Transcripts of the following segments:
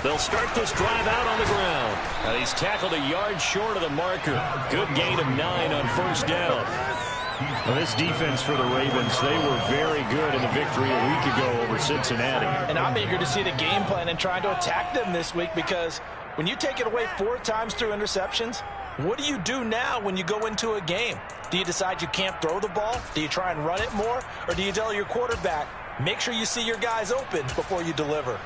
They'll start this drive out on the ground. He's tackled a yard short of the marker. Good gain of 9 on first down. Well, this defense for the Ravens, they were very good in the victory a week ago over Cincinnati. And I'm eager to see the game plan and trying to attack them this week, because when you take it away 4 times through interceptions, what do you do now when you go into a game? Do you decide you can't throw the ball? Do you try and run it more? Or do you tell your quarterback, make sure you see your guys open before you deliver?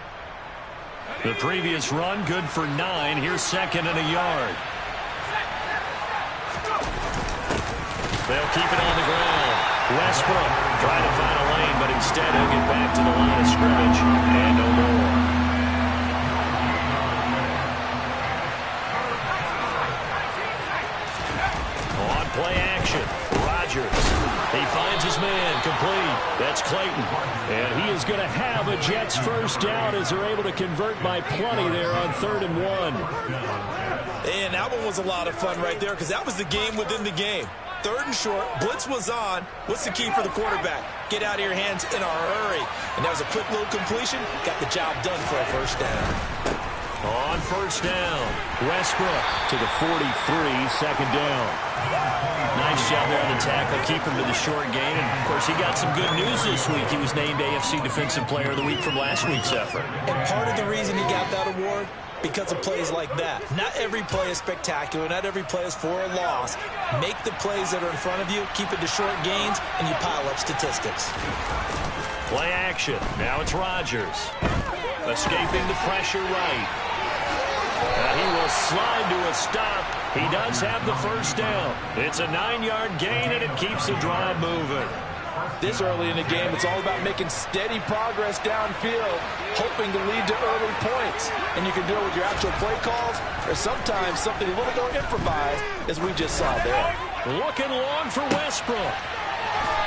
The previous run, good for 9. Here's 2nd and a yard. They'll keep it on the ground. Westbrook trying to find a lane, but instead he'll get back to the line of scrimmage and no more. On play action, Rodgers. He finds his man, complete. That's Clayton. And he is going to have a Jets first down as they're able to convert by plenty there on 3rd and 1. And that one was a lot of fun right there, because that was the game within the game. 3rd and short, blitz was on. What's the key for the quarterback? Get out of your hands in a hurry. And that was a quick little completion. Got the job done for a first down. On first down, Westbrook to the 43, 2nd down. Nice job there on the tackle, keep him to the short gain. And, of course, he got some good news this week. He was named AFC Defensive Player of the Week from last week's effort. And part of the reason he got that award, because of plays like that. Not every play is spectacular. Not every play is for a loss. Make the plays that are in front of you, keep it to short gains, and you pile up statistics. Play action. Now it's Rodgers. Escaping the pressure right. He will slide to a stop. He does have the first down. It's a 9-yard gain, and it keeps the drive moving. This early in the game, it's all about making steady progress downfield, hoping to lead to early points. And you can do it with your actual play calls, or sometimes something a little more improvised, as we just saw there. Looking long for Westbrook.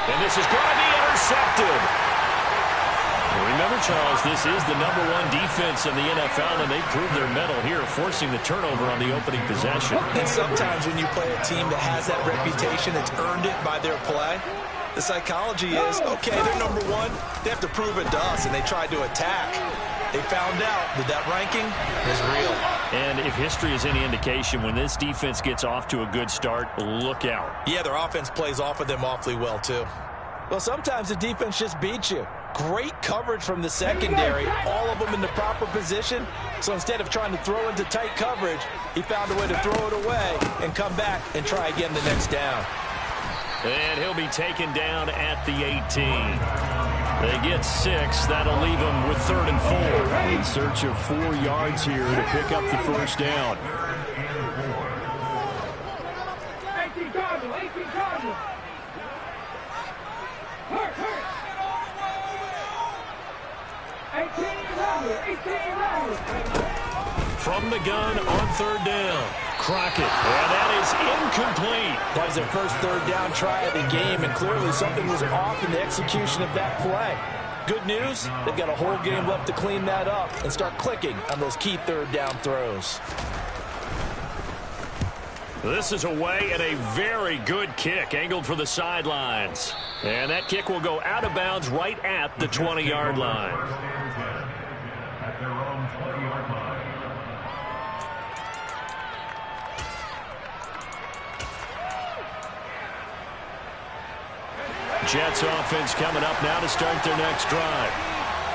And this is going to be intercepted. Remember, Charles, this is the #1 defense in the NFL, and they proved their mettle here, forcing the turnover on the opening possession. And sometimes when you play a team that has that reputation, that's earned it by their play, the psychology is, okay, they're #1. They have to prove it to us, and they tried to attack. They found out that that ranking is real. And if history is any indication, when this defense gets off to a good start, look out. Yeah, their offense plays off of them awfully well, too. Well, sometimes the defense just beats you. Great coverage from the secondary, all of them in the proper position. So instead of trying to throw into tight coverage, he found a way to throw it away and come back and try again the next down. And he'll be taken down at the 18. They get 6. That'll leave him with 3rd and 4. In search of 4 yards here to pick up the first down. 18 Cardinal, 18 Cardinal. Hurt. 18 From the gun on 3rd down. Crockett, and that is incomplete. That was their first 3rd down try of the game, and clearly something was off in the execution of that play. Good news, they've got a whole game left to clean that up and start clicking on those key 3rd down throws. This is away, and a very good kick, angled for the sidelines. And that kick will go out of bounds right at the 20-yard line. At their own 20-yard line. Jets offense coming up now to start their next drive.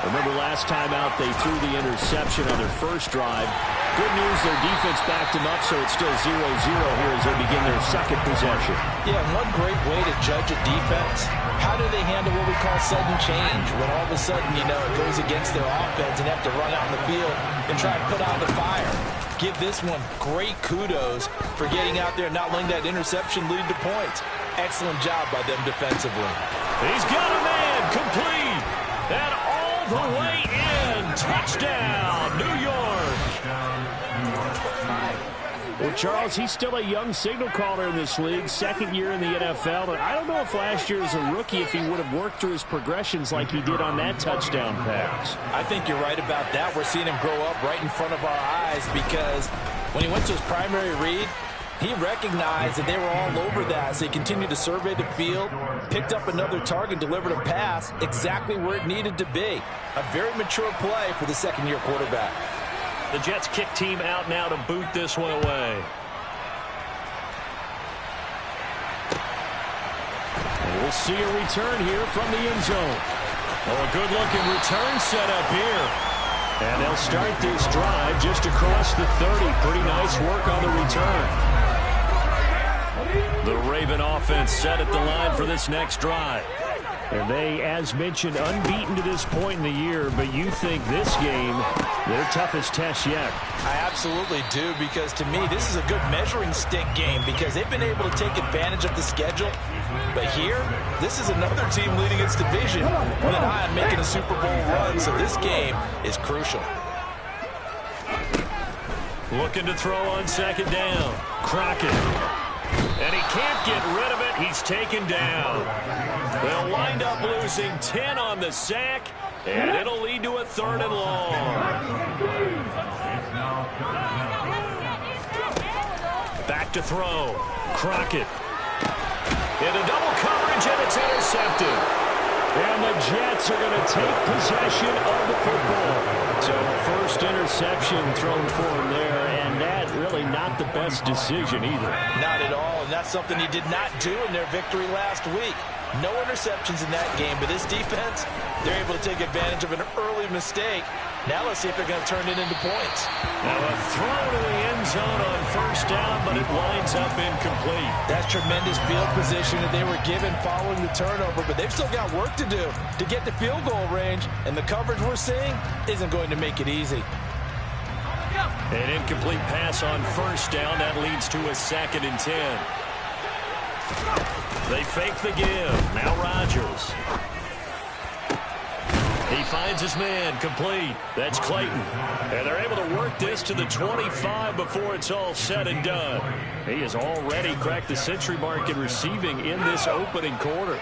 Remember last time out they threw the interception on their first drive. Good news, their defense backed them up, so it's still 0-0 here as they begin their second possession. Yeah, one great way to judge a defense, how do they handle what we call sudden change? When all of a sudden, you know, it goes against their offense and have to run out in the field and try and put out the fire. Give this one great kudos for getting out there and not letting that interception lead to points. Excellent job by them defensively. He's got a man, complete, and all the way in. Touchdown, New York. Well, Charles, he's still a young signal caller in this league, 2nd year in the NFL. And I don't know if last year as a rookie, if he would have worked through his progressions like he did on that touchdown pass. I think you're right about that. We're seeing him grow up right in front of our eyes, because when he went to his primary read, he recognized that they were all over that, so he continued to survey the field, picked up another target, delivered a pass exactly where it needed to be. A very mature play for the 2nd-year quarterback. The Jets kick team out now to boot this one away. And we'll see a return here from the end zone. Oh, a good-looking return set up here. And they'll start this drive just across the 30. Pretty nice work on the return. The Raven offense set at the line for this next drive. And they, as mentioned, unbeaten to this point in the year, but you think this game, their toughest test yet. I absolutely do, because to me, this is a good measuring stick game because they've been able to take advantage of the schedule. But here, this is another team leading its division with an eye on making a Super Bowl run, so this game is crucial. Looking to throw on second down. Crockett. And he can't get rid of it. He's taken down. They'll wind up losing 10 on the sack, and it'll lead to a 3rd and long. Back to throw. Crockett. Into double coverage, and it's intercepted. And the Jets are going to take possession of the football. So first interception thrown for him there, and that really not the best decision either. Not at all, and that's something he did not do in their victory last week. No interceptions in that game, but this defense, they're able to take advantage of an early mistake. Now let's see if they're going to turn it into points. Now a throw to the end zone on first down, but it winds up incomplete. That's tremendous field position that they were given following the turnover, but they've still got work to do to get to field goal range, and the coverage we're seeing isn't going to make it easy. An incomplete pass on first down. That leads to a 2nd and 10. They fake the give. Now Rodgers. He finds his man, complete. That's Clayton. And they're able to work this to the 25 before it's all said and done. He has already cracked the century mark in receiving in this opening quarter.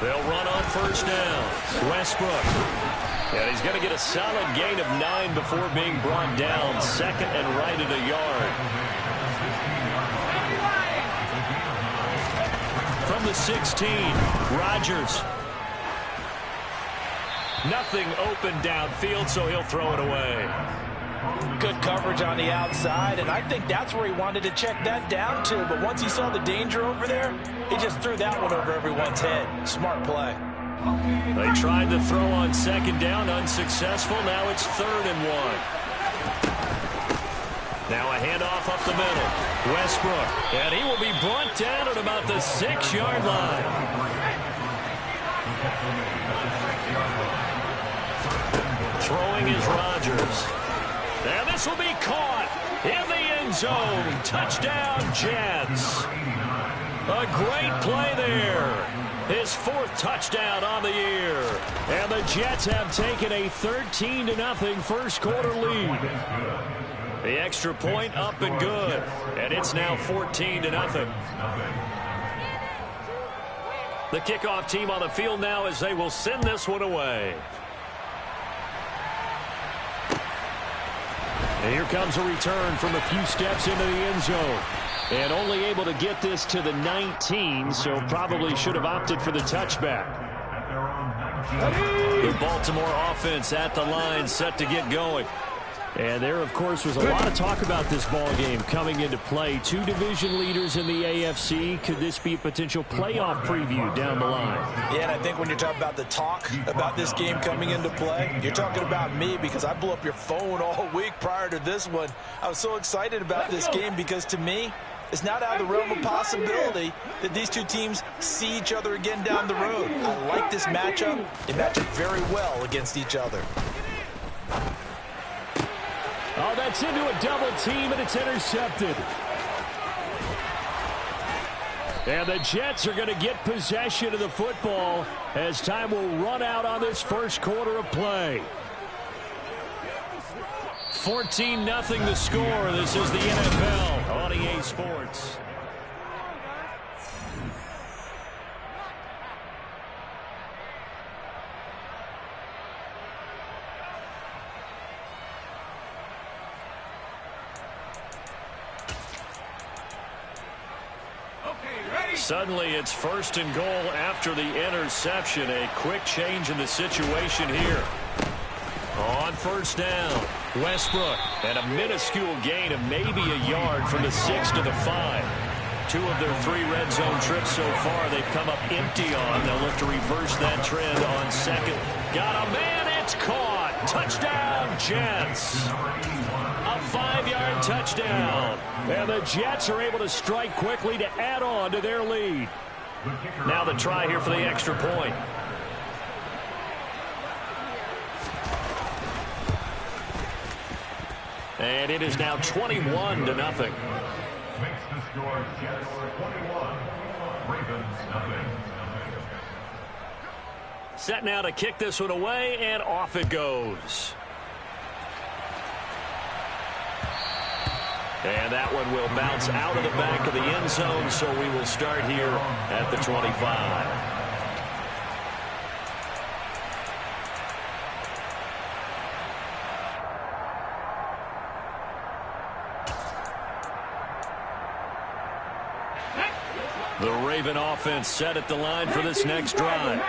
They'll run on first down. Westbrook. And he's going to get a solid gain of 9 before being brought down. 2nd and right at a yard. From the 16, Rodgers. Nothing open downfield, so he'll throw it away. Good coverage on the outside, and I think that's where he wanted to check that down to. But once he saw the danger over there, he just threw that one over everyone's head. Smart play. They tried to throw on second down, unsuccessful. Now it's 3rd and 1. Now a handoff up the middle. Westbrook, and he will be brought down at about the 6-yard line. Throwing is Rodgers. And this will be caught in the end zone. Touchdown, Jets. A great play there. His 4th touchdown on the year. And the Jets have taken a 13-0 first quarter lead. The extra point up and good. And it's now 14-0. The kickoff team on the field now as they will send this one away. And here comes a return from a few steps into the end zone. And only able to get this to the 19, so probably should have opted for the touchback. The Baltimore offense at the line, set to get going. And there, of course, was a lot of talk about this ball game coming into play. 2 division leaders in the AFC. Could this be a potential playoff preview down the line? Yeah, and I think when you're talking about the talk about this game coming into play, you're talking about me because I blew up your phone all week prior to this one. I was so excited about this game because, to me, it's not out of the realm of possibility that these two teams see each other again down the road. I like this matchup. They match up very well against each other. Oh, that's into a double team, and it's intercepted. And the Jets are going to get possession of the football as time will run out on this first quarter of play. 14-0 the score. This is the NFL on EA Sports. Suddenly it's 1st and goal after the interception. A quick change in the situation here. On 1st down, Westbrook, and a minuscule gain of maybe a yard from the 6 to the 5. 2 of their 3 red zone trips so far they've come up empty on. They'll look to reverse that trend on 2nd. Got a man, it's caught. Touchdown, Jets. A 5-yard touchdown. And the Jets are able to strike quickly to add on to their lead. Now the try here for the extra point. And it is now 21-0. Makes the score Jets 21, Ravens nothing. Set now to kick this one away, and off it goes. And that one will bounce out of the back of the end zone, so we will start here at the 25. The Raven offense set at the line for this next drive.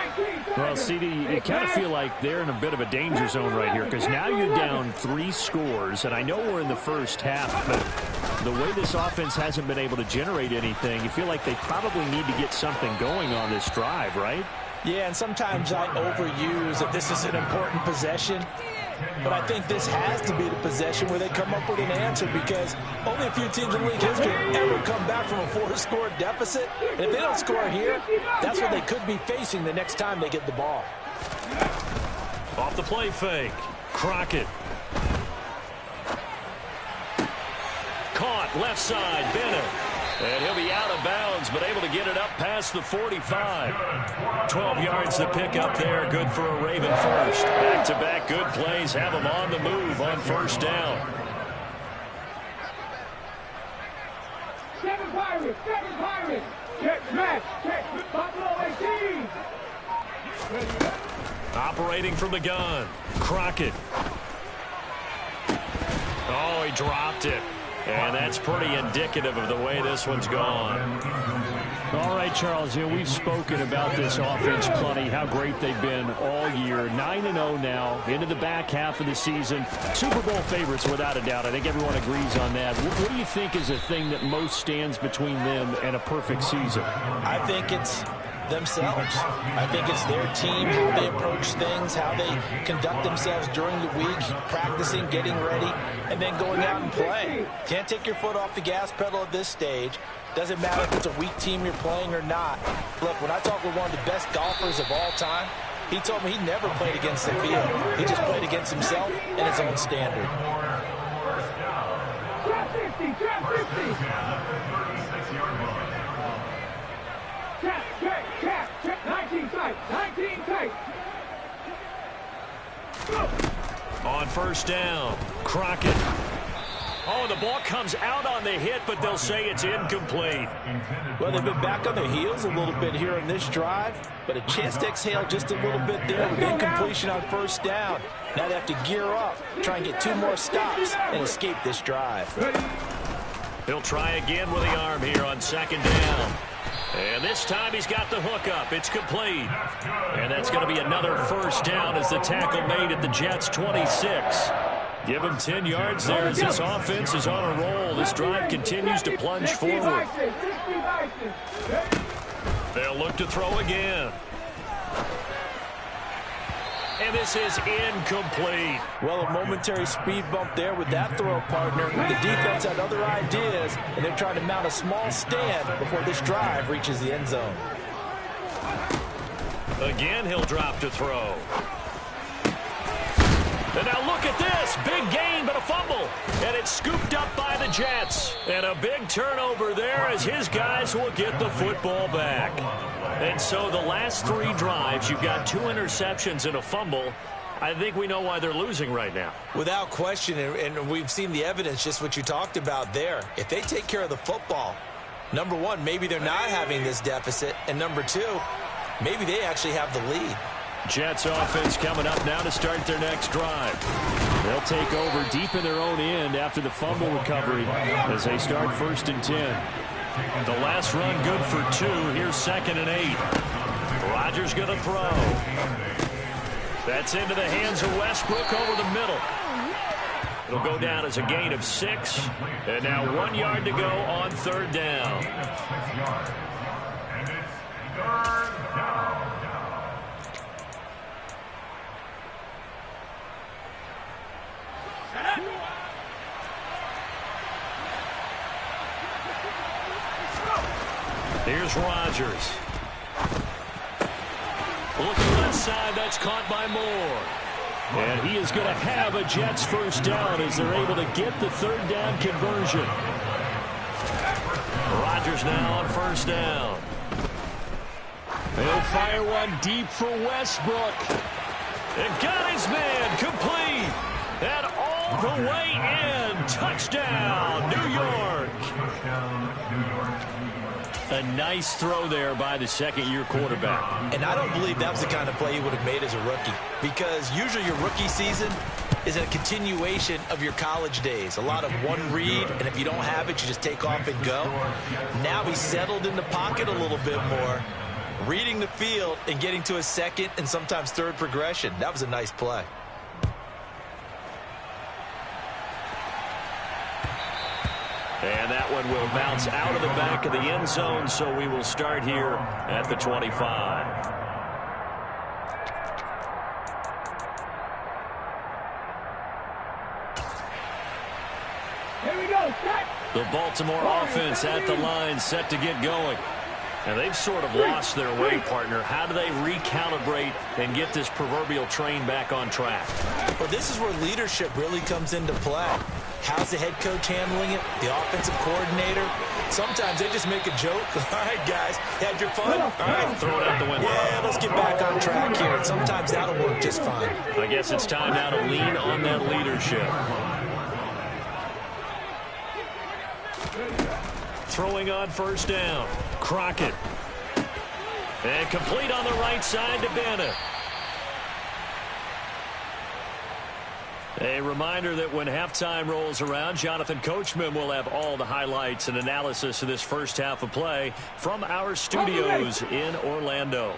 Well, CD, you kind of feel like they're in a bit of a danger zone right here because now you're down 3 scores, and I know we're in the first half, but the way this offense hasn't been able to generate anything, you feel like they probably need to get something going on this drive, right? Yeah, and sometimes I overuse that this is an important possession. But I think this has to be the possession where they come up with an answer because only a few teams in league history have ever come back from a 4-score deficit. And if they don't score here, that's what they could be facing the next time they get the ball. Off the play fake. Crockett. Caught left side. Bennett. And he'll be out of bounds, but able to get it up past the 45. 12 yards to pick up there. Good for a Raven first. Back-to-back good plays. Have them on the move on 1st down. 7 Pirates, 7 Pirates. Check, match, check, Buffalo 18. Operating from the gun. Crockett. Oh, he dropped it. And that's pretty indicative of the way this one's gone. All right, Charles, you know, we've spoken about this offense plenty, how great they've been all year. 9-0 now, into the back half of the season. Super Bowl favorites, without a doubt. I think everyone agrees on that. What do you think is the thing that most stands between them and a perfect season? I think it's themselves. I think it's their team, how they approach things, how they conduct themselves during the week, practicing, getting ready, and then going out and playing. Can't take your foot off the gas pedal at this stage. Doesn't matter if it's a weak team you're playing or not. Look, when I talk with one of the best golfers of all time, he told me he never played against the field. He just played against himself and his own standard. Trap 50, trap 50. Check, 19 tight, 19 tight. On 1st down, Crockett. Oh, the ball comes out on the hit, but they'll say it's incomplete. Well, they've been back on their heels a little bit here in this drive, but a chance to exhale just a little bit there with incompletion on 1st down. Now they have to gear up, try and get 2 more stops and escape this drive. He'll try again with the arm here on 2nd down. And this time he's got the hook up. It's complete. And that's going to be another 1st down as the tackle made at the Jets' 26. Give him 10 yards there as this offense is on a roll. This drive continues to plunge forward. They'll look to throw again. And this is incomplete. Well, a momentary speed bump there with that throw partner. The defense had other ideas, and they're trying to mount a small stand before this drive reaches the end zone. Again, he'll drop to throw. And now look at this. Big gain, but a fumble. And it's scooped up by the Jets. And a big turnover there as his guys will get the football back. And so the last 3 drives, you've got 2 interceptions and a fumble. I think we know why they're losing right now. Without question, and we've seen the evidence, just what you talked about there. If they take care of the football, number 1, maybe they're not having this deficit. And number 2, maybe they actually have the lead. Jets offense coming up now to start their next drive. They'll take over deep in their own end after the fumble recovery as they start 1st and 10. The last run good for 2. Here's 2nd and 8. Rodgers going to throw. That's into the hands of Westbrook over the middle. It'll go down as a gain of 6. And now 1 yard to go on 3rd down. And it's 3rd down. Here's Rodgers. Looking left side, that's caught by Moore. And he is going to have a Jets first down as they're able to get the 3rd down conversion. Rodgers now on 1st down. They'll fire one deep for Westbrook. And got his man complete. And all the way in. Touchdown, New York. A nice throw there by the 2nd-year quarterback. And I don't believe that was the kind of play he would have made as a rookie, because usually your rookie season is a continuation of your college days. A lot of one read, and if you don't have it, you just take off and go. Now he's settled in the pocket a little bit more, reading the field and getting to a 2nd and sometimes 3rd progression. That was a nice play. And that one will bounce out of the back of the end zone, so we will start here at the 25. Here we go, set. The Baltimore offense at the line, set to get going. And they've sort of lost their way, partner. How do they recalibrate and get this proverbial train back on track? Well, this is where leadership really comes into play. How's the head coach handling it? The offensive coordinator? Sometimes they just make a joke. All right, guys, had your fun? All right, Throw it out the window. Yeah, let's get back on track here. And sometimes that'll work just fine. I guess it's time now to lean on that leadership. Throwing on 1st down. Crockett. And complete on the right side to Bennett. A reminder that when halftime rolls around, Jonathan Coachman will have all the highlights and analysis of this first half of play from our studios in Orlando.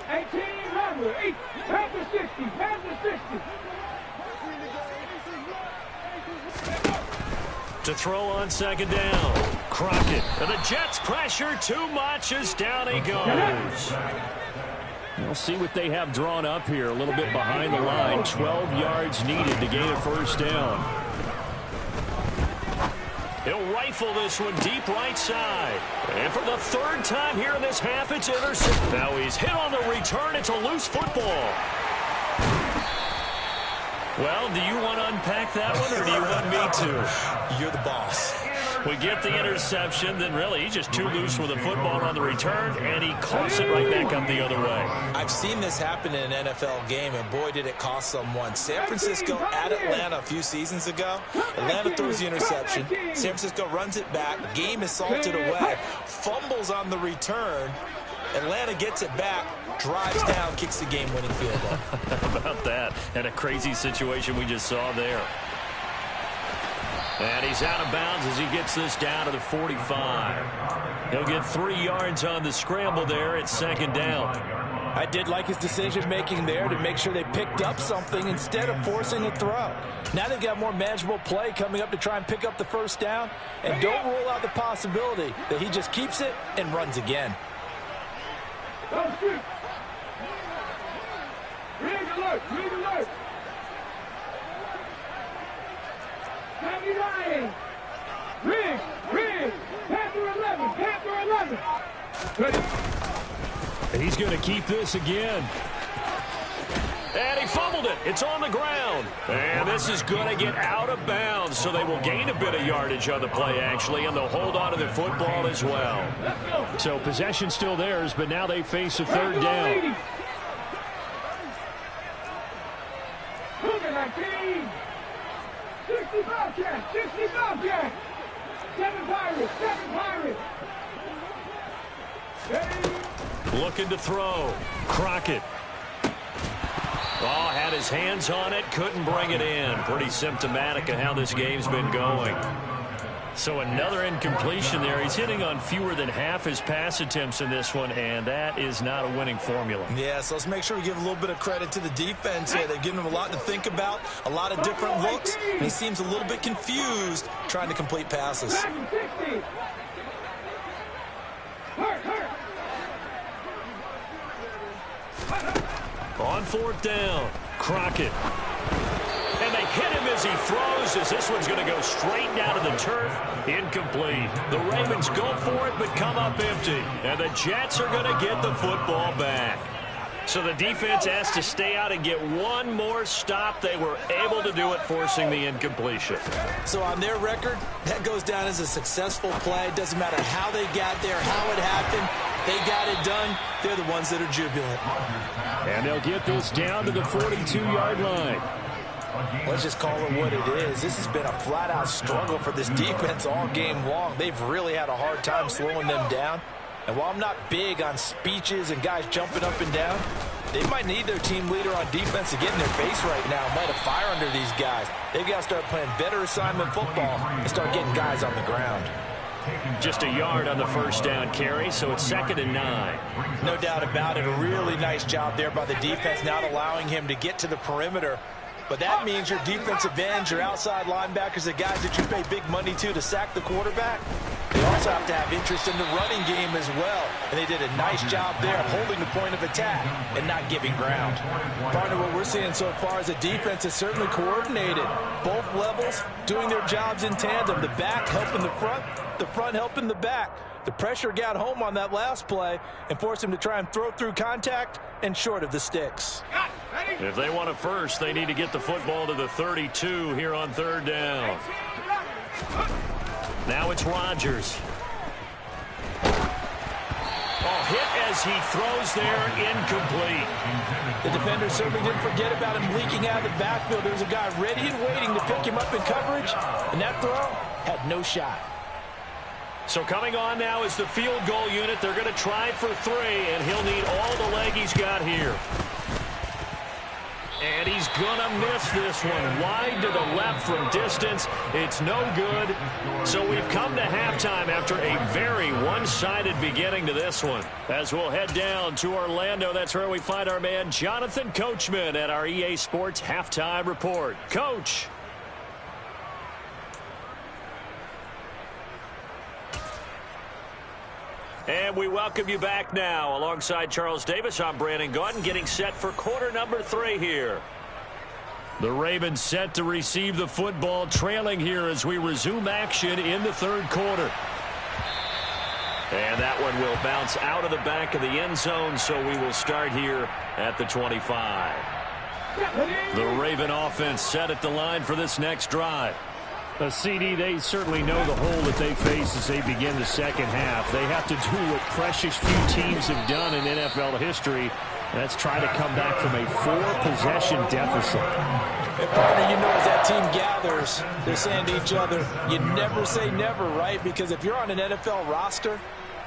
18, number 8, pass the 60, pass the 60. To throw on 2nd down. Crockett. And the Jets pressure too much as down he goes. We'll see what they have drawn up here. A little bit behind the line. 12 yards needed to gain a first down. He'll rifle this one deep right side. And for the 3rd time here in this half, it's intercepted. Now he's hit on the return. It's a loose football. Well, do you want to unpack that one, or do you want me to? You're the boss. We get the interception, then really he's just too loose with the football on the return, and he coughs it right back up the other way. I've seen this happen in an NFL game, and boy, did it cost someone. San Francisco at Atlanta a few seasons ago. Atlanta throws the interception. San Francisco runs it back. Game is salted away. Fumbles on the return. Atlanta gets it back, drives down, kicks the game-winning field goal. How about that? And a crazy situation we just saw there. And he's out of bounds as he gets this down to the 45. He'll get 3 yards on the scramble there at 2nd down. I did like his decision-making there to make sure they picked up something instead of forcing a throw. Now they've got more manageable play coming up to try and pick up the first down. And don't rule out the possibility that he just keeps it and runs again. Don't shoot. Rig alert, rig alert. 79. Rig, Panther 11, Panther 11. Ready? He's going to keep this again. And he fumbled it. It's on the ground. And this is going to get out of bounds, so they will gain a bit of yardage on the play, actually, and they'll hold on to the football as well. So possession still theirs, but now they face a 3rd down. 65 catch, 65 catch. 7 Pirates, 7 Pirates. Looking to throw. Crockett. Oh, had his hands on it, couldn't bring it in. Pretty symptomatic of how this game's been going. So another incompletion there. He's hitting on fewer than half his pass attempts in this one, and that is not a winning formula. Yeah, so let's make sure we give a little bit of credit to the defense here. They've given him a lot to think about, a lot of different looks, and he seems a little bit confused trying to complete passes. On fourth down, Crockett. And they hit him as he throws, as this one's going to go straight down to the turf. Incomplete. The Ravens go for it, but come up empty. And the Jets are going to get the football back. So the defense has to stay out and get one more stop. They were able to do it, forcing the incompletion. So on their record, that goes down as a successful play. It doesn't matter how they got there, how it happened. They got it done. They're the ones that are jubilant. And they'll get this down to the 42-yard line. Let's just call it what it is. This has been a flat-out struggle for this defense all game long. They've really had a hard time slowing them down. And while I'm not big on speeches and guys jumping up and down, they might need their team leader on defense to get in their face right now, light a fire under these guys. They've got to start playing better assignment football and start getting guys on the ground. Just a yard on the first down carry, so it's 2nd and 9. No doubt about it. A really nice job there by the defense, not allowing him to get to the perimeter. But that means your defensive ends, your outside linebackers, the guys that you pay big money to sack the quarterback, they also have to have interest in the running game as well. And they did a nice job there of holding the point of attack and not giving ground. Partner, what we're seeing so far is the defense is certainly coordinated. Both levels doing their jobs in tandem. The back helping the front helping the back. The pressure got home on that last play and forced him to try and throw through contact and short of the sticks. If they want a first, they need to get the football to the 32 here on 3rd down. Now it's Rodgers. Oh, hit as he throws there, incomplete. The defender certainly didn't forget about him leaking out of the backfield. There was a guy ready and waiting to pick him up in coverage, and that throw had no shot. So coming on now is the field goal unit. They're going to try for 3, and he'll need all the leg he's got here. And he's going to miss this one. Wide to the left from distance. It's no good. So we've come to halftime after a very one-sided beginning to this one. As we'll head down to Orlando, that's where we find our man Jonathan Coachman at our EA Sports Halftime Report. Coach. And we welcome you back now. Alongside Charles Davis, I'm Brandon Gaudin, getting set for quarter number 3 here. The Ravens set to receive the football, trailing here as we resume action in the 3rd quarter. And that one will bounce out of the back of the end zone, so we will start here at the 25. The Raven offense set at the line for this next drive. CD, they certainly know the hole that they face as they begin the second half. They have to do what precious few teams have done in NFL history. That's try to come back from a 4-possession deficit. And partner, you know, as that team gathers, they're saying to each other, you never say never, right? Because if you're on an NFL roster,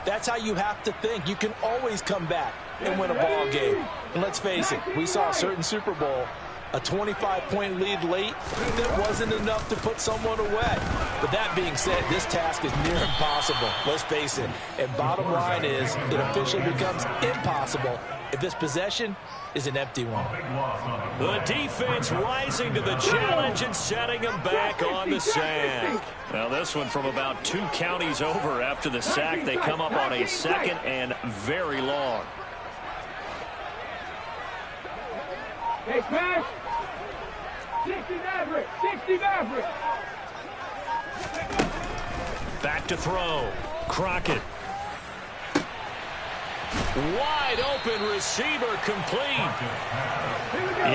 that's how you have to think. You can always come back and win a ball game. And let's face it, we saw a certain Super Bowl, a 25-point lead late, that wasn't enough to put someone away. But that being said, this task is near impossible. Let's face it. And bottom line is, it officially becomes impossible if this possession is an empty one. The defense rising to the challenge and setting them back on the sack. Now this one from about 2 counties over after the sack. They come up on a 2nd and very long. Hey, smash! 60 Maverick! 60 Maverick! Back to throw. Crockett. Wide open receiver, complete.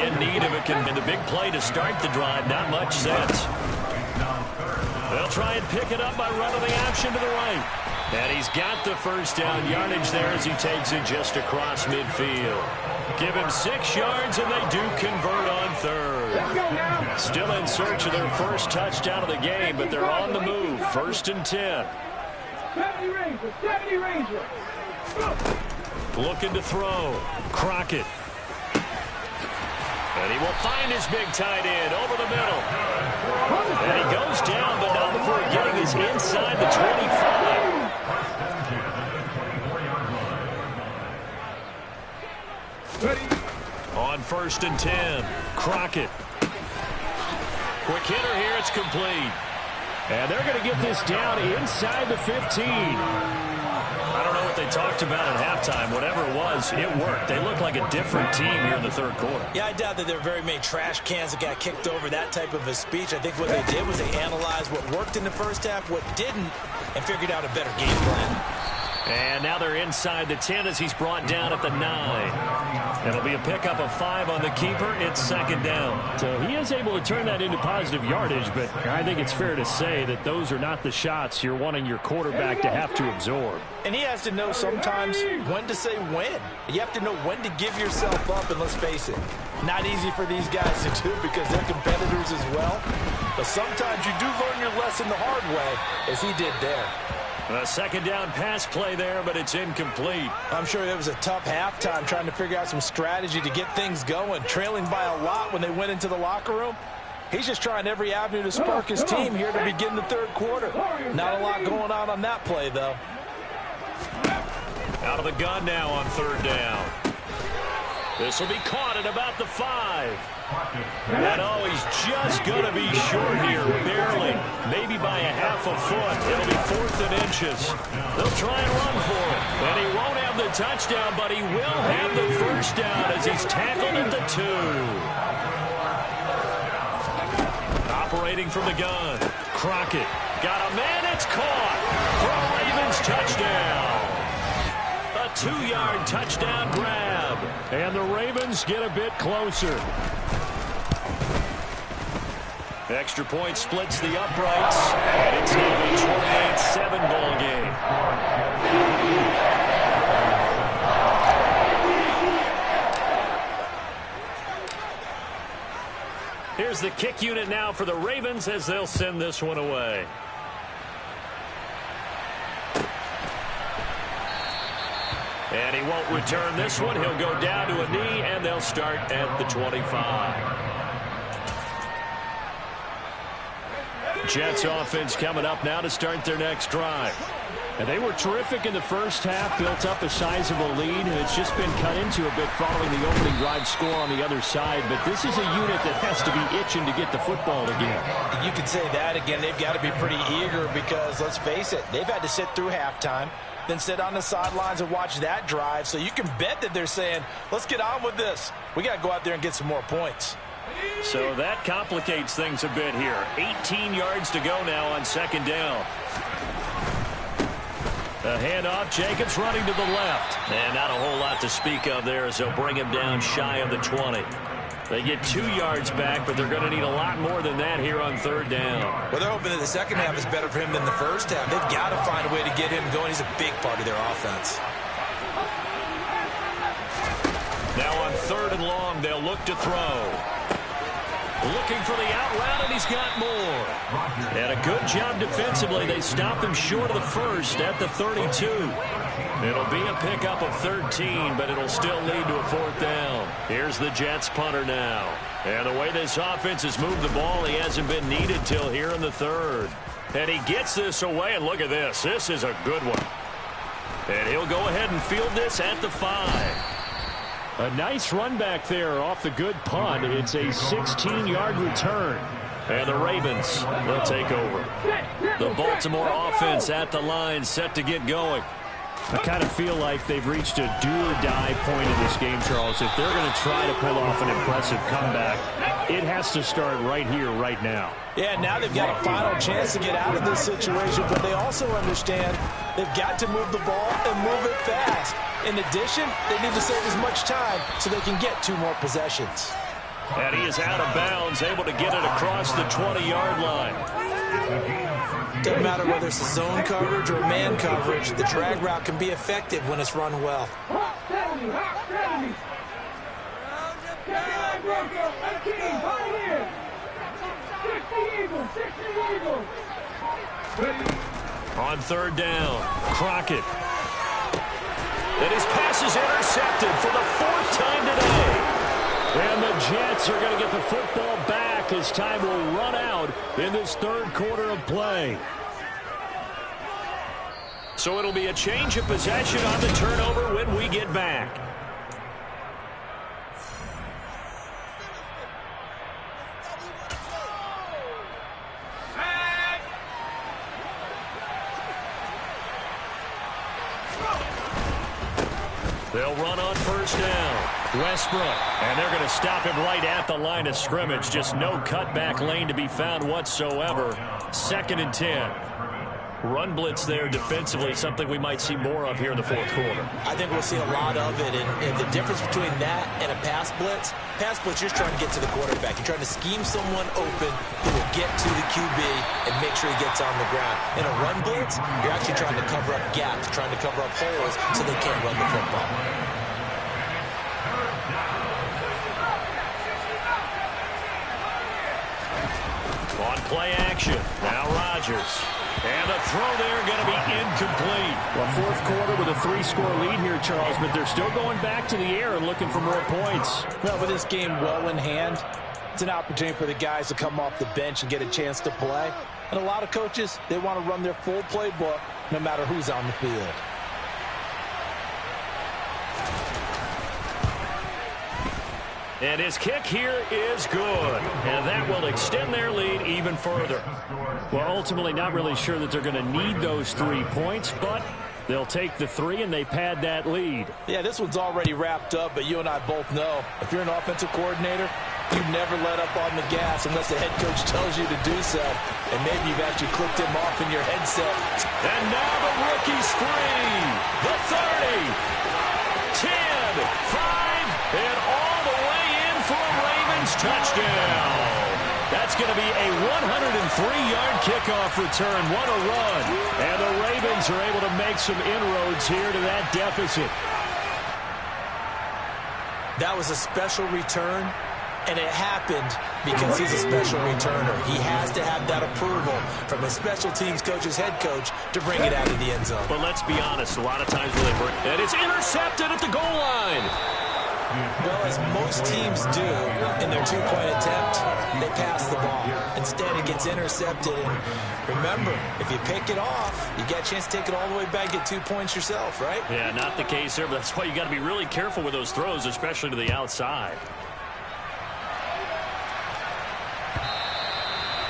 In need of a big play to start the drive. Not much sense. They'll try and pick it up by running the option to the right. And he's got the first down yardage there as he takes it just across midfield. Give him 6 yards, and they do convert on 3rd. Still in search of their first touchdown of the game, but they're on the move. 1st and 10. 70 Ranger! 70 Ranger! Looking to throw. Crockett. And he will find his big tight end over the middle. And he goes down, but not before getting his inside the 25. On 1st and 10, Crockett. Quick hitter here, it's complete. And they're going to get this down inside the 15. I don't know what they talked about at halftime. Whatever it was, it worked. They look like a different team here in the third quarter. Yeah, I doubt that there are very many trash cans that got kicked over, that type of a speech. I think what they did was they analyzed what worked in the first half, what didn't, and figured out a better game plan. And now they're inside the 10 as he's brought down at the 9. It'll be a pickup of 5 on the keeper. It's 2nd down. So he is able to turn that into positive yardage, but I think it's fair to say that those are not the shots you're wanting your quarterback to have to absorb. And he has to know sometimes when to say when. You have to know when to give yourself up, and let's face it, not easy for these guys to do because they're competitors as well. But sometimes you do learn your lesson the hard way, as he did there. A 2nd down pass play there, but it's incomplete. I'm sure it was a tough halftime trying to figure out some strategy to get things going, trailing by a lot when they went into the locker room. He's just trying every avenue to spark his team here to begin the third quarter. Not a lot going on that play, though. Out of the gun now on 3rd down. This will be caught at about the 5. And oh, he's just going to be short here, barely. Maybe by a half a foot. It'll be 4th and inches. They'll try and run for it. And he won't have the touchdown, but he will have the first down as he's tackled at the 2. Operating from the gun. Crockett got a man. It's caught for a Ravens touchdown. A 2-yard touchdown grab. And the Ravens get a bit closer. Extra point splits the uprights, and it's now a 28-7 ball game. Here's the kick unit now for the Ravens as they'll send this one away. And he won't return this one. He'll go down to a knee, and they'll start at the 25. Jets offense coming up now to start their next drive. And they were terrific in the first half, built up a sizable lead, and it's just been cut into a bit following the opening drive score on the other side. But this is a unit that has to be itching to get the football again. You could say that again. They've got to be pretty eager because, let's face it, they've had to sit through halftime, then sit on the sidelines and watch that drive. So you can bet that they're saying, let's get on with this. We got to go out there and get some more points. So that complicates things a bit here. 18 yards to go now on 2nd down. A handoff, Jacobs running to the left. And not a whole lot to speak of there as they'll bring him down shy of the 20. They get 2 yards back, but they're going to need a lot more than that here on 3rd down. Well, they're hoping that the second half is better for him than the first half. They've got to find a way to get him going. He's a big part of their offense. Now on 3rd and long, they'll look to throw. Looking for the out route, and he's got more. And a good job defensively. They stopped him short of the first at the 32. It'll be a pickup of 13, but it'll still lead to a 4th down. Here's the Jets punter now. And the way this offense has moved the ball, he hasn't been needed till here in the 3rd. And he gets this away, and look at this. This is a good one. And he'll go ahead and field this at the 5. A nice run back there off the good punt. It's a 16-yard return. And the Ravens, they'll take over. The Baltimore offense at the line, set to get going. I kind of feel like they've reached a do-or-die point in this game, Charles. If they're going to try to pull off an impressive comeback, it has to start right here, right now. Yeah, now they've got a final chance to get out of this situation, but they also understand they've got to move the ball and move it fast. In addition, they need to save as much time so they can get 2 more possessions. And he is out of bounds, able to get it across the 20-yard line. Doesn't matter whether it's a zone coverage or man coverage, the drag route can be effective when it's run well. On 3rd down, Crockett. And his pass is intercepted for the 4th time today. And the Jets are going to get the football back clock as time will run out in this third quarter of play. So it'll be a change of possession on the turnover when we get back. They'll run on first down. Westbrook, and they're going to stop him right at the line of scrimmage. Just no cutback lane to be found whatsoever. 2nd and 10. Run blitz there defensively, something we might see more of here in the fourth quarter. I think we'll see a lot of it, and the difference between that and a pass blitz, you're trying to get to the quarterback. You're trying to scheme someone open who will get to the QB and make sure he gets on the ground. In a run blitz, you're actually trying to cover up gaps, trying to cover up holes so they can't run the football. On play action, now Rodgers. And the throw there going to be incomplete. Well, fourth quarter with a 3-score lead here, Charles, but they're still going back to the air and looking for more points. Well, with this game well in hand, it's an opportunity for the guys to come off the bench and get a chance to play. And a lot of coaches, they want to run their full playbook no matter who's on the field. And his kick here is good. And that will extend their lead even further. Well, ultimately not really sure that they're going to need those 3 points, but they'll take the 3 and they pad that lead. Yeah, this one's already wrapped up, but you and I both know if you're an offensive coordinator, you never let up on the gas unless the head coach tells you to do so. And maybe you've actually clicked him off in your headset. And now the rookie's free. The 30, 10, 5, and all the way in for a Ravens touchdown. That's going to be a 103-yard kickoff return. What a run. And the Ravens are able to make some inroads here to that deficit. That was a special return, and it happened because he's a special returner. He has to have that approval from his special teams coach's head coach to bring it out of the end zone. But let's be honest, a lot of times when they work, and it's intercepted at the goal line. Well, as most teams do in their two-point attempt, they pass the ball. Instead, it gets intercepted. And remember, if you pick it off, you get a chance to take it all the way back, get 2 points yourself, right? Yeah, not the case here, but that's why you got to be really careful with those throws, especially to the outside.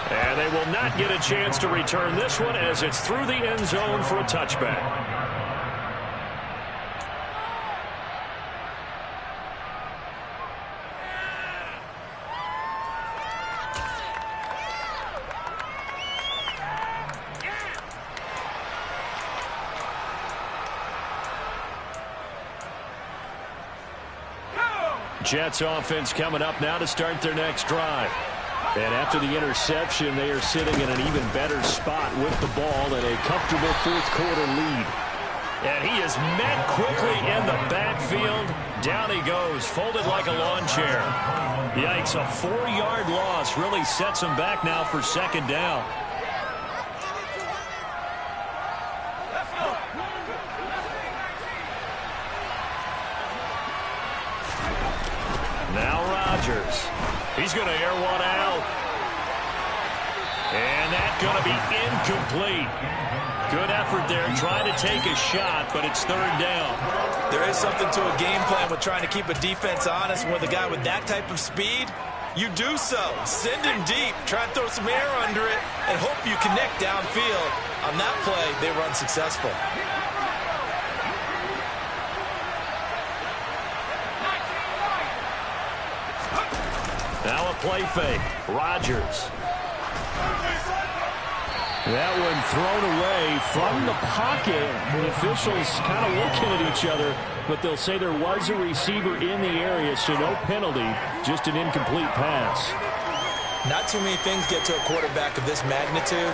And they will not get a chance to return this one as it's through the end zone for a touchback. Jets offense coming up now to start their next drive. And after the interception, they are sitting in an even better spot with the ball and a comfortable fourth quarter lead. And he is met quickly in the backfield. Down he goes, folded like a lawn chair. Yikes, a 4-yard loss really sets him back now for second down. Now Rodgers. He's going to air one out. And that's going to be incomplete. Good effort there, trying to take a shot, but it's third down. There is something to a game plan with trying to keep a defense honest. With a guy with that type of speed, you do so. Send him deep, try and throw some air under it, and hope you connect downfield. On that play, they were unsuccessful. Now a play fake. Rodgers. That one thrown away from the pocket. The officials kind of looking at each other, but they'll say there was a receiver in the area, so no penalty, just an incomplete pass. Not too many things get to a quarterback of this magnitude,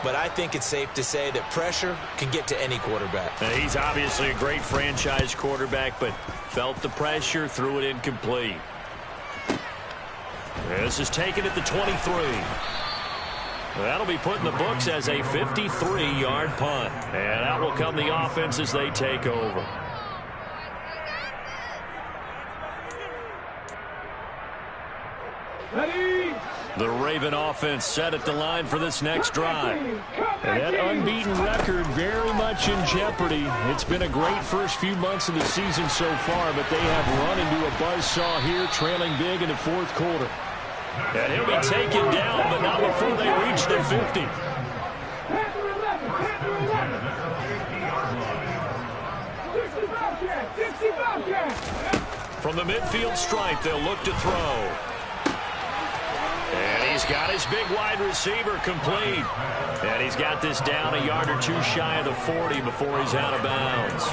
but I think it's safe to say that pressure can get to any quarterback. Now, he's obviously a great franchise quarterback, but felt the pressure, threw it incomplete. This is taken at the 23. That'll be put in the books as a 53-yard punt. And out will come the offense as they take over. Ready? The Raven offense set at the line for this next drive. And that unbeaten record very much in jeopardy. It's been a great first few months of the season so far, but they have run into a buzzsaw here, trailing big in the fourth quarter. And he'll be taken down, but not before they reach the 50. From the midfield stripe, they'll look to throw. And he's got his big wide receiver complete. And he's got this down a yard or two shy of the 40 before he's out of bounds.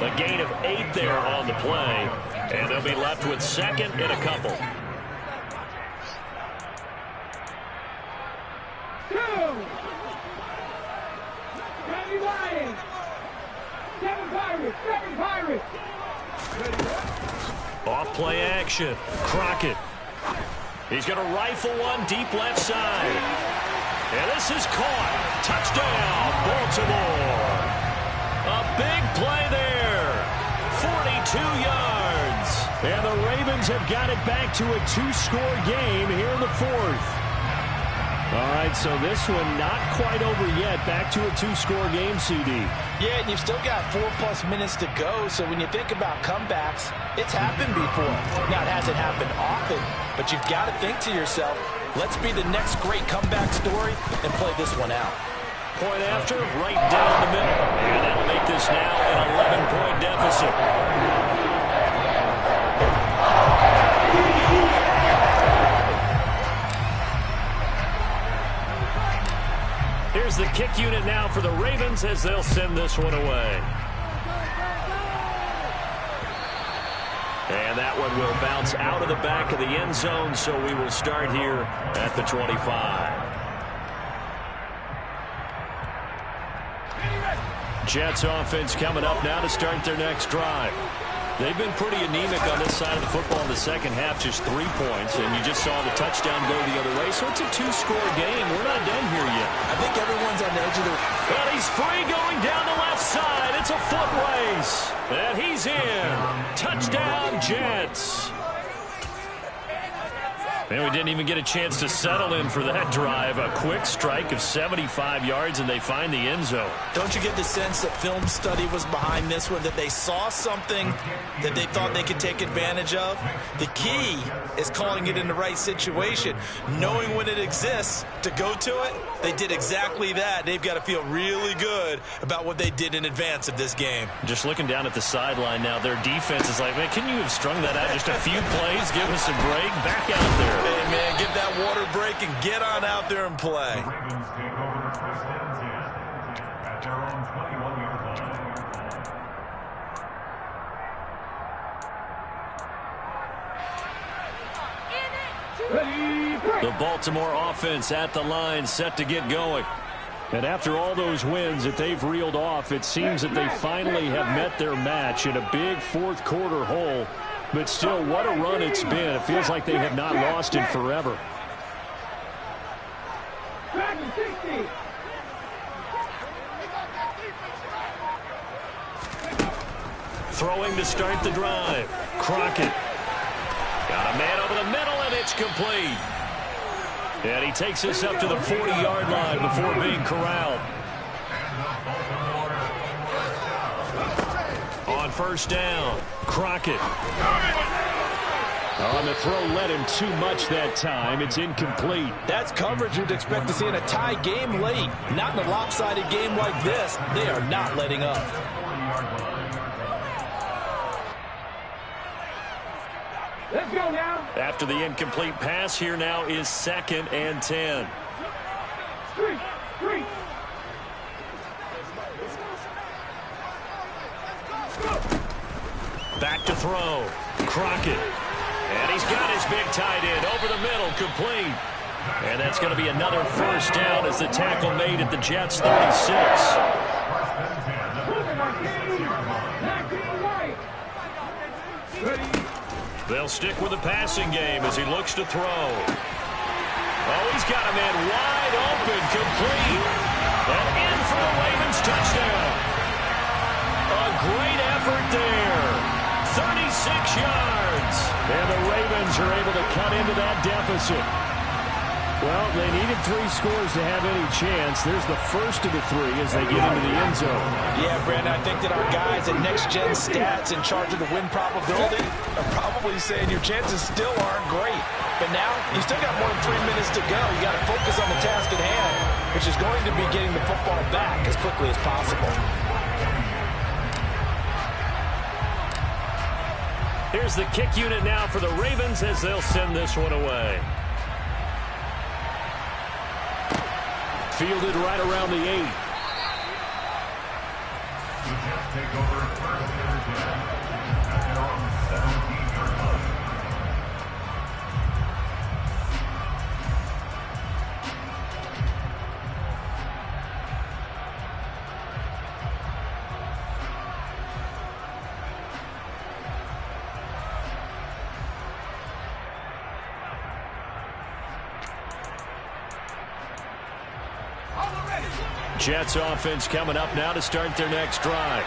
A gain of 8 there on the play. And they'll be left with second and a couple. Off play action. Crockett. He's going to rifle one deep left side. And this is caught. Touchdown, Baltimore. A big play there. 42 yards. And the Ravens have got it back to a 2-score game here in the fourth. All right, so this one not quite over yet. Back to a 2-score game, CD. Yeah, and you've still got 4+ minutes to go, so when you think about comebacks, it's happened before. Now, it hasn't happened often, but you've got to think to yourself, let's be the next great comeback story and play this one out. Point after, right down the middle. And that'll make this now an 11-point deficit. Here's the kick unit now for the Ravens as they'll send this one away. And that one will bounce out of the back of the end zone, so we will start here at the 25. Jets offense coming up now to start their next drive. They've been pretty anemic on this side of the football in the second half, just 3 points, and you just saw the touchdown go the other way. So it's a 2-score game. We're not done here yet. I think everyone's on the edge of the... Well, he's free going down the left side. It's a foot race. And he's in. Touchdown, Jets. And we didn't even get a chance to settle in for that drive. A quick strike of 75 yards, and they find the end zone. Don't you get the sense that film study was behind this one, that they saw something that they thought they could take advantage of? The key is calling it in the right situation, knowing when it exists to go to it. They did exactly that. They've got to feel really good about what they did in advance of this game. Just looking down at the sideline now, their defense is like, man, can you have strung that out just a few plays? Give us a break. Back out there. Hey, man, get that water break and get on out there and play. Ravens take over first and 10 at their own 21-yard line. The Baltimore offense at the line, set to get going. And after all those wins that they've reeled off, it seems that they finally have met their match in a big fourth quarter hole. But still, what a run it's been. It feels like they have not lost in forever. Throwing to start the drive. Crockett. Got a man over the middle, and it's complete. And he takes us up to the 40-yard line before being corralled. On first down, Crockett. On the throw, led him too much that time. It's incomplete. That's coverage you'd expect to see in a tie game late. Not in a lopsided game like this. They are not letting up. Let's go now. After the incomplete pass, here now is 2nd and 10. Three. Back to throw. Crockett. And he's got his big tight end over the middle, complete. And that's going to be another first down as the tackle made at the Jets' 36. They'll stick with the passing game as he looks to throw. Oh, he's got a man wide open, complete. And in for the Ravens touchdown. A great effort there. 36 yards. And the Ravens are able to cut into that deficit. Well, they needed 3 scores to have any chance. There's the first of the 3 as they get into the end zone. Yeah, Brandon, I think that our guys at Next Gen Stats in charge of the win probability are probably saying your chances still aren't great. But now, you still got more than 3 minutes to go. You got to focus on the task at hand, which is going to be getting the football back as quickly as possible. Here's the kick unit now for the Ravens as they'll send this one away. Fielded right around the 8. The Jets take over first and 10 at their own 17-yard line. Jets offense coming up now to start their next drive.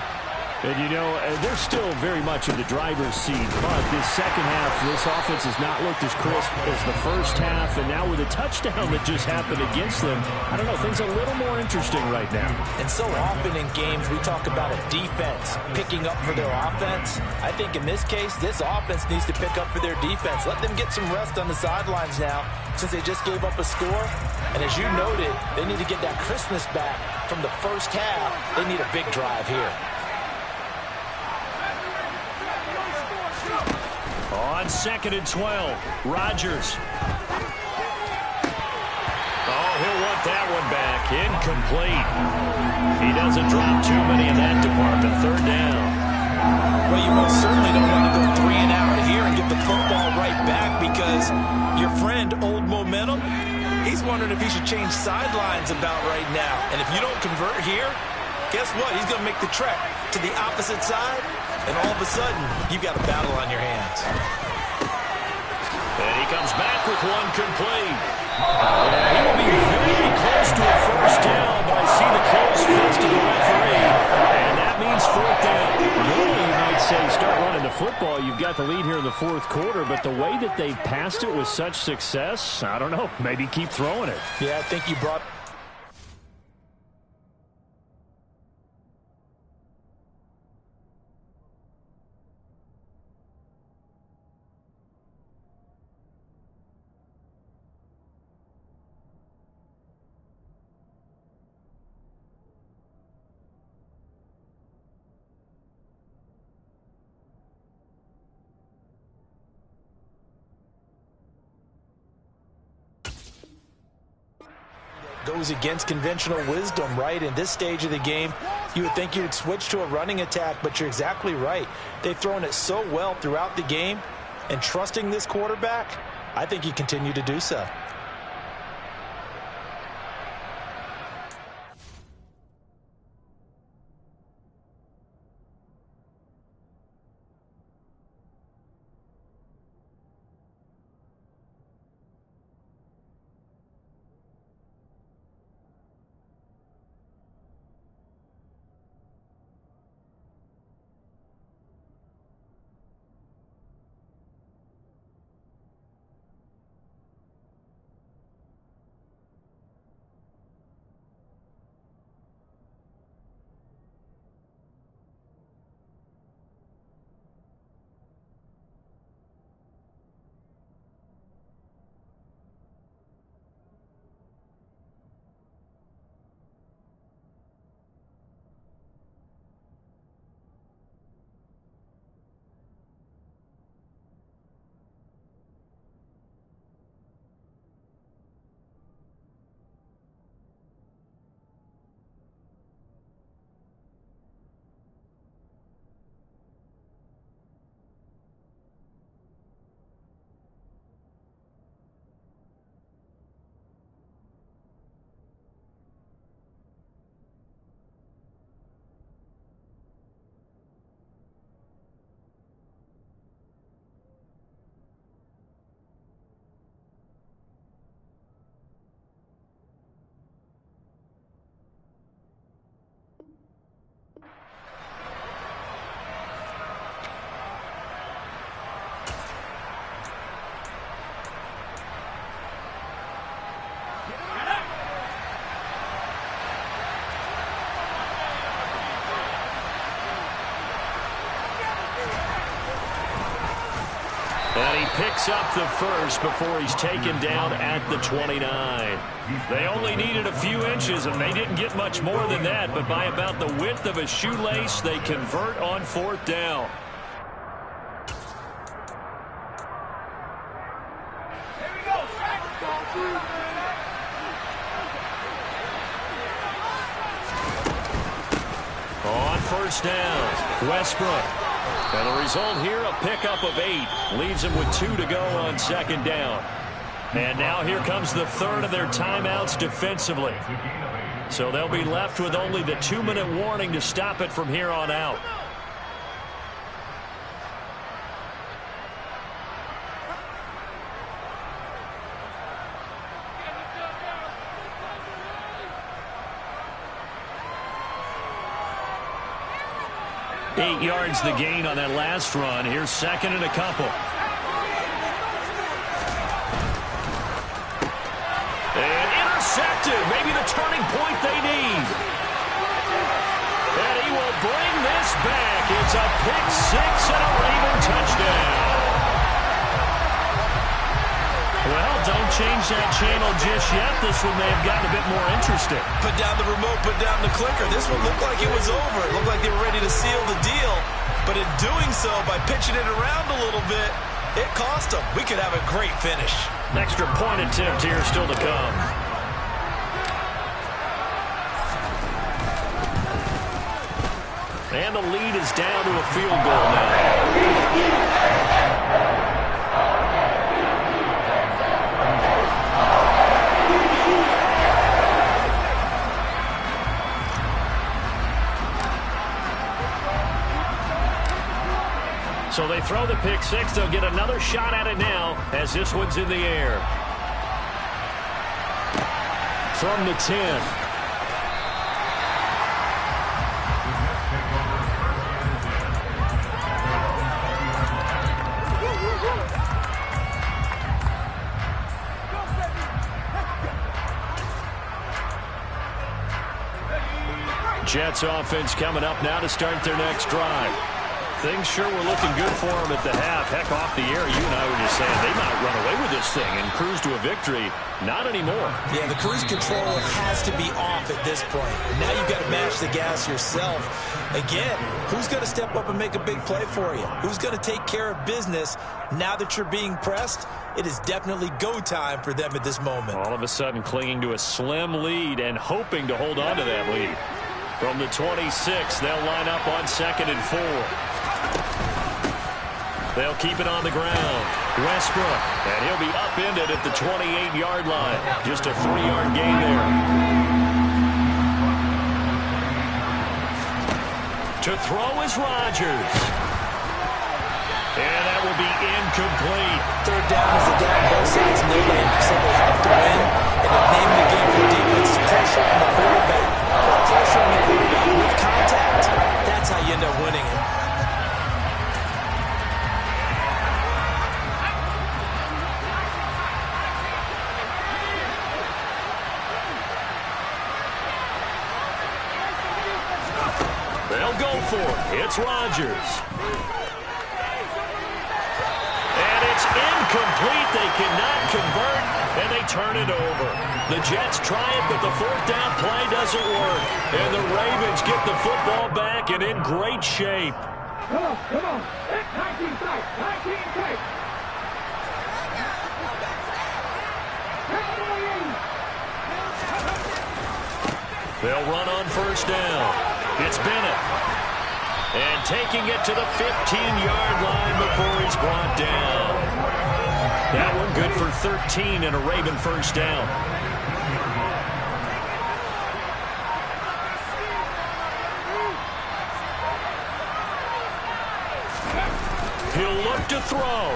And, you know, they're still very much in the driver's seat, but this second half, this offense has not looked as crisp as the first half, and now with a touchdown that just happened against them, I don't know, things are a little more interesting right now. And so often in games, we talk about a defense picking up for their offense. I think in this case, this offense needs to pick up for their defense. Let them get some rest on the sidelines now, since they just gave up a score. And as you noted, they need to get that crispness back from the first half. They need a big drive here. On 2nd and 12, Rodgers. Oh, he'll want that one back. Incomplete. He doesn't drop too many in that department. 3rd down. Well, you most certainly don't want to go 3 and out here and give the football right back, because your friend, Old Momentum, he's wondering if he should change sidelines about right now. And if you don't convert here, guess what? He's going to make the trek to the opposite side, and all of a sudden, you've got a battle on your hands. And he comes back with one complete. He will be very close to a first down, but I see the close fist of the referee, and that means 4th down. Normally, you might say start running the football. You've got the lead here in the 4th quarter, but the way that they've passed it with such success, I don't know, maybe keep throwing it. Yeah, I think you brought... goes against conventional wisdom, right? In this stage of the game, you would think you would switch to a running attack, but you're exactly right. They've thrown it so well throughout the game, and trusting this quarterback, I think you continue to do so. picks up the first before he's taken down at the 29. They only needed a few inches, and they didn't get much more than that, but by about the width of a shoelace, they convert on 4th down. On 1st down, Westbrook. And the result here, a pickup of 8. Leaves him with 2 to go on 2nd down. And now here comes the 3rd of their timeouts defensively. So they'll be left with only the 2-minute warning to stop it from here on out. Eight yards the gain on that last run. Here's 2nd and a couple. And intercepted. Maybe the turning point they need. And he will bring this back. It's a pick 6 and a Raven touchdown. Well, don't change that channel just yet. This one may have gotten a bit more interesting. Put down the remote, put down the clicker. This one looked like it was over. It looked like they were ready to seal the deal. But in doing so, by pitching it around a little bit, it cost them. We could have a great finish. Extra point attempt here still to come. And the lead is down to a field goal now. So they throw the pick 6. They'll get another shot at it now as this one's in the air. From the 10. Jets offense coming up now to start their next drive. Things sure were looking good for them at the half. Heck, off the air, you and I were just saying they might run away with this thing and cruise to a victory. Not anymore. Yeah, the cruise control has to be off at this point. Now you've got to match the gas yourself. Again, who's going to step up and make a big play for you? Who's going to take care of business now that you're being pressed? It is definitely go time for them at this moment. All of a sudden clinging to a slim lead and hoping to hold on to that lead. From the 26, they'll line up on 2nd and 4. They'll keep it on the ground. Westbrook, and he'll be upended at the 28-yard line. Just a 3-yard gain there. To throw is Rodgers. And that will be incomplete. 3rd down is the down. Both sides know that. So they have to win. And the name of the game for the defense is pressure on the quarterback. Pressure on the quarterback with contact. That's how you end up winning it. They'll go for it. It's Rodgers. And it's incomplete. They cannot convert, and they turn it over. The Jets try it, but the 4th down play doesn't work. And the Ravens get the football back and in great shape. Come on, come on. 19 tight, 19 tight. They'll run on 1st down. It's Bennett. And taking it to the 15-yard line before he's brought down. That one good for 13 and a Raven 1st down. He'll look to throw.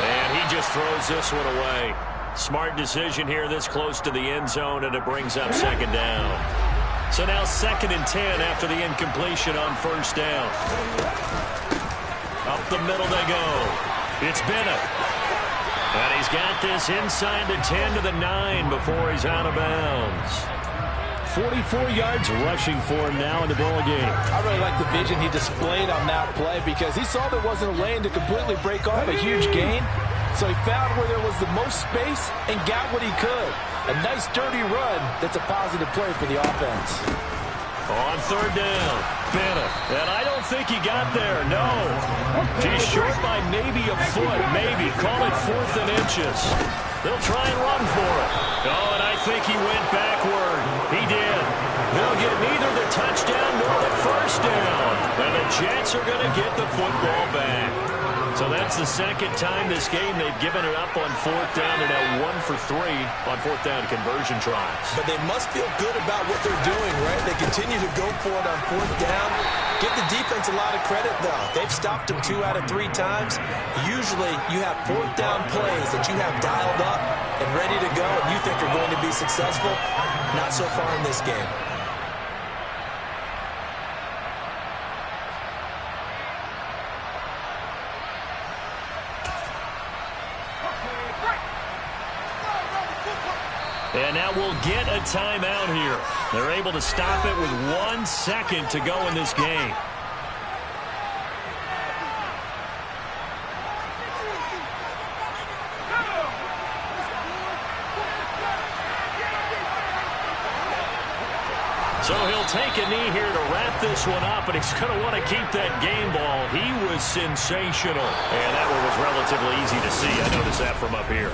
And he just throws this one away. Smart decision here this close to the end zone, and it brings up 2nd down. So now 2nd and 10 after the incompletion on 1st down. Up the middle they go. It's Bennett. And he's got this inside the 10 to the 9 before he's out of bounds. 44 yards rushing for him now in the ball game. I really like the vision he displayed on that play because he saw there wasn't a lane to completely break off a huge gain. So he found where there was the most space and got what he could. A nice dirty run that's a positive play for the offense. On third down, Bennett. And I don't think he got there, no. He's short by maybe a foot, maybe. Call it 4th and inches. They'll try and run for it. Oh, and I think he went backward. He did. They'll get neither the touchdown nor the first down. And the Jets are going to get the football back. So that's the second time this game they've given it up on 4th down. They're now 1 for 3 on 4th down conversion tries. But they must feel good about what they're doing, right? They continue to go for it on 4th down. Give the defense a lot of credit, though. They've stopped them 2 out of 3 times. Usually you have 4th down plays that you have dialed up and ready to go and you think are going to be successful. Not so far in this game. And now we'll get a timeout here. They're able to stop it with 1 second to go in this game. So he'll take a knee here to wrap this one up, and he's going to want to keep that game ball. He was sensational. And that one was relatively easy to see. I noticed that from up here.